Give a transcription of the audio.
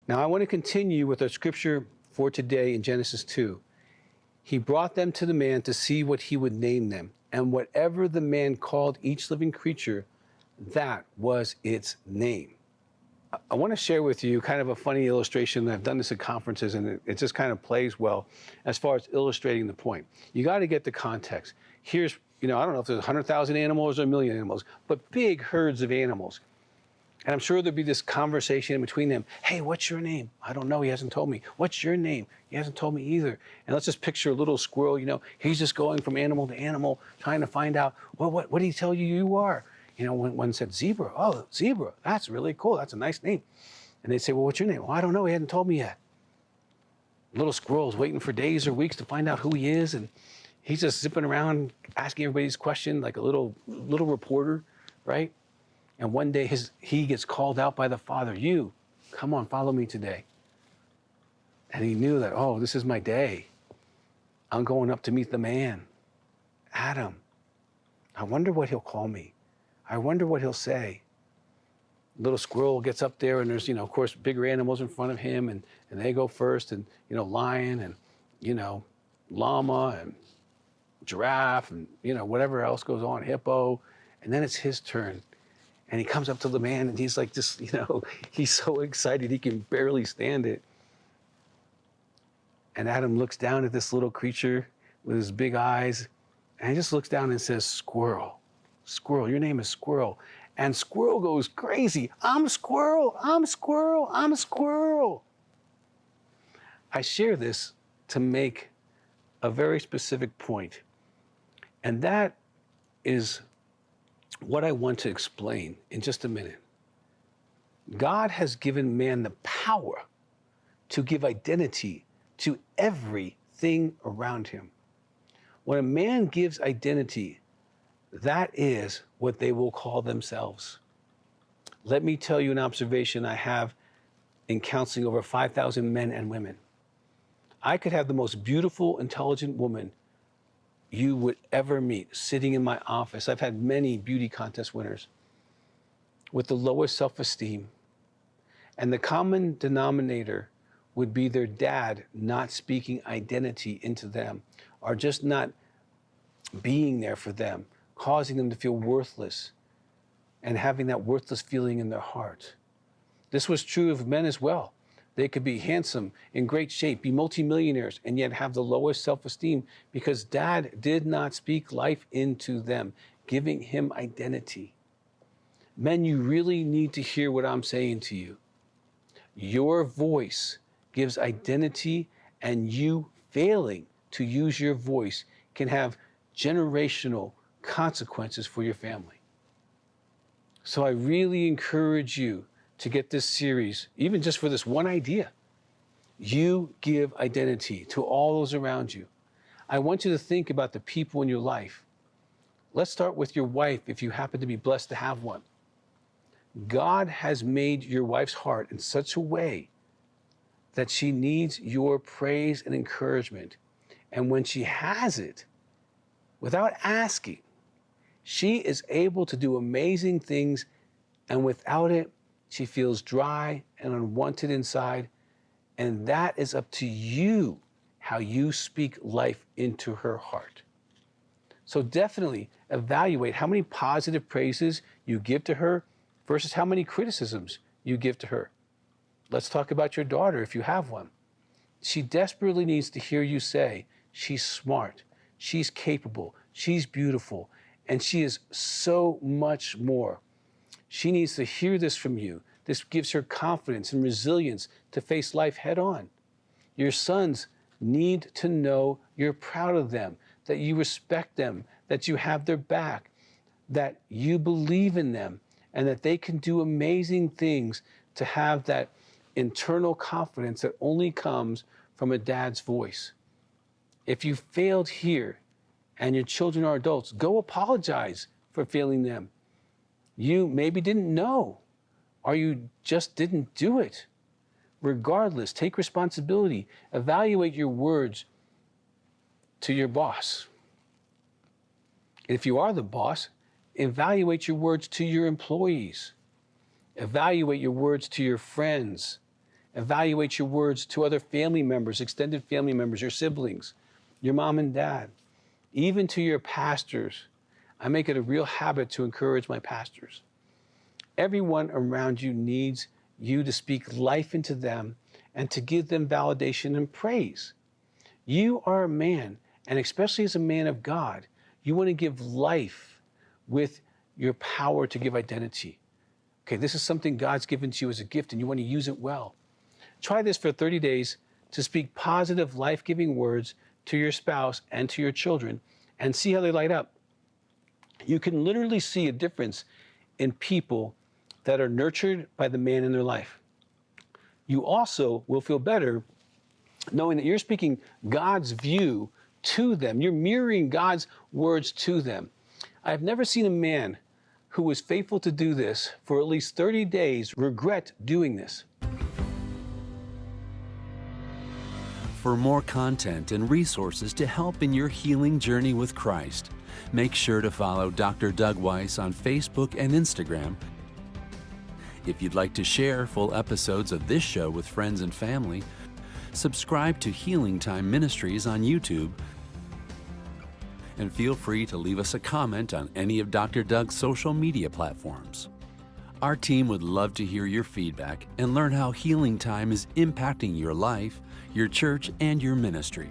Now I want to continue with our scripture for today in Genesis 2. He brought them to the man to see what he would name them. And whatever the man called each living creature, that was its name. I want to share with you kind of a funny illustration. I've done this at conferences, and it just kind of plays well as far as illustrating the point. You got to get the context. Here's, I don't know if there's 100,000 animals or 1,000,000 animals, but big herds of animals. And I'm sure there'd be this conversation in between them. Hey, what's your name? I don't know. He hasn't told me. What's your name? He hasn't told me either. And let's just picture a little squirrel. He's just going from animal to animal, trying to find out, well, what did he tell you you are? One said zebra. Oh, zebra. That's really cool. That's a nice name. And they'd say, well, what's your name? Well, I don't know. He hadn't told me yet. Little squirrel's waiting for days or weeks to find out who he is. And he's just zipping around asking everybody's question like a little reporter, right? And one day he gets called out by the father. You, come on, follow me today. And he knew that, oh, this is my day. I'm going up to meet the man, Adam. I wonder what he'll call me. I wonder what he'll say. Little squirrel gets up there, and there's, of course, bigger animals in front of him, and they go first, and, lion, and, llama, and giraffe, and, whatever else goes on, hippo. And then it's his turn. And he comes up to the man, and he's like this, he's so excited he can barely stand it. And Adam looks down at this little creature with his big eyes, and he just looks down and says, Squirrel. Squirrel, your name is Squirrel. And Squirrel goes crazy. I'm Squirrel, I'm Squirrel, I'm Squirrel. I share this to make a very specific point. And that is what I want to explain in just a minute. God has given man the power to give identity to everything around him. When a man gives identity, that is what they will call themselves. Let me tell you an observation I have in counseling over 5,000 men and women. I could have the most beautiful, intelligent woman you would ever meet sitting in my office. I've had many beauty contest winners with the lowest self-esteem. And the common denominator would be their dad not speaking identity into them, or just not being there for them, causing them to feel worthless and having that worthless feeling in their heart. This was true of men as well. They could be handsome, in great shape, be multimillionaires, and yet have the lowest self-esteem because dad did not speak life into them, giving him identity. Men, you really need to hear what I'm saying to you. Your voice gives identity, and you failing to use your voice can have generational consequences for your family. So I really encourage you to get this series, even just for this one idea. You give identity to all those around you. I want you to think about the people in your life. Let's start with your wife, if you happen to be blessed to have one. God has made your wife's heart in such a way that she needs your praise and encouragement. And when she has it, without asking, she is able to do amazing things, and without it, she feels dry and unwanted inside. And that is up to you, how you speak life into her heart. So definitely evaluate how many positive praises you give to her versus how many criticisms you give to her. Let's talk about your daughter if you have one. She desperately needs to hear you say, she's smart, she's capable, she's beautiful, and she is so much more. She needs to hear this from you. This gives her confidence and resilience to face life head on. Your sons need to know you're proud of them, that you respect them, that you have their back, that you believe in them, and that they can do amazing things, to have that internal confidence that only comes from a dad's voice. If you failed here and your children are adults, go apologize for failing them. You maybe didn't know, or you just didn't do it. Regardless, take responsibility. Evaluate your words to your boss. If you are the boss, evaluate your words to your employees. Evaluate your words to your friends. Evaluate your words to other family members, extended family members, your siblings, your mom and dad, even to your pastors. I make it a real habit to encourage my pastors. Everyone around you needs you to speak life into them and to give them validation and praise. You are a man, and especially as a man of God, you want to give life with your power to give identity. Okay, this is something God's given to you as a gift, and you want to use it well. Try this for 30 days to speak positive, life-giving words to your spouse and to your children, and see how they light up. You can literally see a difference in people that are nurtured by the man in their life. You also will feel better knowing that you're speaking God's view to them. You're mirroring God's words to them. I've never seen a man who was faithful to do this for at least 30 days regret doing this. For more content and resources to help in your healing journey with Christ, make sure to follow Dr. Doug Weiss on Facebook and Instagram. If you'd like to share full episodes of this show with friends and family, subscribe to Healing Time Ministries on YouTube, and feel free to leave us a comment on any of Dr. Doug's social media platforms. Our team would love to hear your feedback and learn how Healing Time is impacting your life, your church, and your ministry.